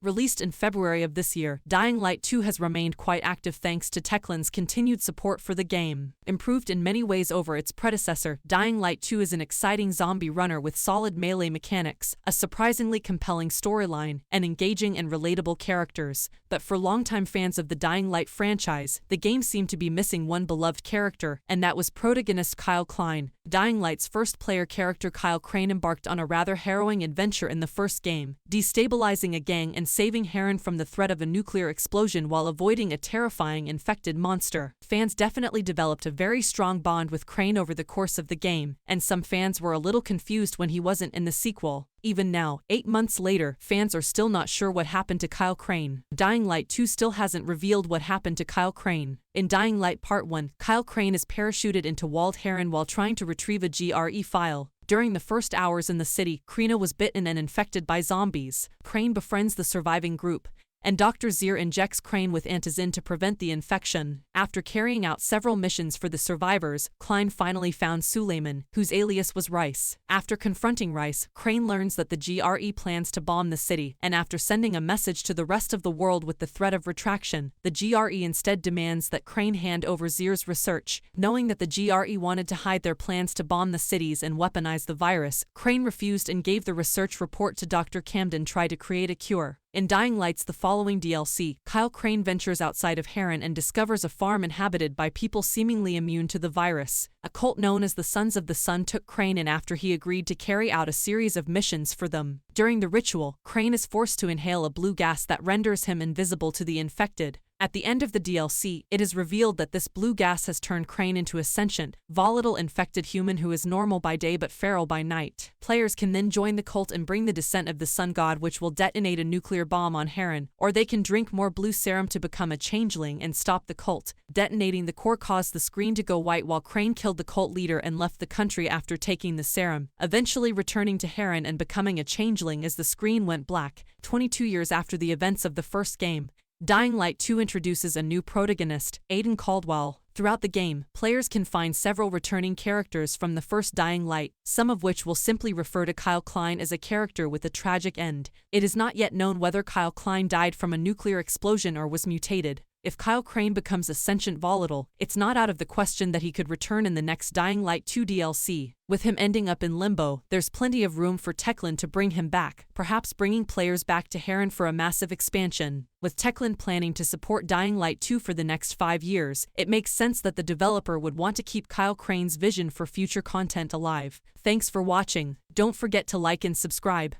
Released in February of this year, Dying Light 2 has remained quite active thanks to Techland's continued support for the game. Improved in many ways over its predecessor, Dying Light 2 is an exciting zombie runner with solid melee mechanics, a surprisingly compelling storyline, and engaging and relatable characters. But for longtime fans of the Dying Light franchise, the game seemed to be missing one beloved character, and that was protagonist Kyle Klein. Dying Light's first-player character Kyle Crane embarked on a rather harrowing adventure in the first game, destabilizing a gang and saving Heron from the threat of a nuclear explosion while avoiding a terrifying infected monster. Fans definitely developed a very strong bond with Crane over the course of the game, and some fans were a little confused when he wasn't in the sequel. Even now, 8 months later, fans are still not sure what happened to Kyle Crane. Dying Light 2 still hasn't revealed what happened to Kyle Crane. In Dying Light Part 1, Kyle Crane is parachuted into Walled Heron while trying to retrieve a GRE file. During the first hours in the city, Krina was bitten and infected by zombies. Crane befriends the surviving group, and Dr. Zier injects Crane with antizin to prevent the infection. After carrying out several missions for the survivors, Klein finally found Suleiman, whose alias was Rice. After confronting Rice, Crane learns that the GRE plans to bomb the city, and after sending a message to the rest of the world with the threat of retraction, the GRE instead demands that Crane hand over Zier's research. Knowing that the GRE wanted to hide their plans to bomb the cities and weaponize the virus, Crane refused and gave the research report to Dr. Camden to try to create a cure. In Dying Light's the following DLC, Kyle Crane ventures outside of Heron and discovers a farm inhabited by people seemingly immune to the virus. A cult known as the Sons of the Sun took Crane in after he agreed to carry out a series of missions for them. During the ritual, Crane is forced to inhale a blue gas that renders him invisible to the infected. At the end of the DLC, it is revealed that this blue gas has turned Crane into a sentient, volatile infected human who is normal by day but feral by night. Players can then join the cult and bring the descent of the Sun God, which will detonate a nuclear bomb on Heron, or they can drink more blue serum to become a changeling and stop the cult. Detonating the core caused the screen to go white while Crane killed the cult leader and left the country after taking the serum, eventually returning to Heron and becoming a changeling as the screen went black. 22 years after the events of the first game, Dying Light 2 introduces a new protagonist, Aiden Caldwell. Throughout the game, players can find several returning characters from the first Dying Light, some of which will simply refer to Kyle Klein as a character with a tragic end. It is not yet known whether Kyle Klein died from a nuclear explosion or was mutated. If Kyle Crane becomes a sentient volatile, it's not out of the question that he could return in the next Dying Light 2 DLC. With him ending up in limbo, there's plenty of room for Techland to bring him back, perhaps bringing players back to Heron for a massive expansion. With Techland planning to support Dying Light 2 for the next 5 years, it makes sense that the developer would want to keep Kyle Crane's vision for future content alive. Thanks for watching. Don't forget to like and subscribe.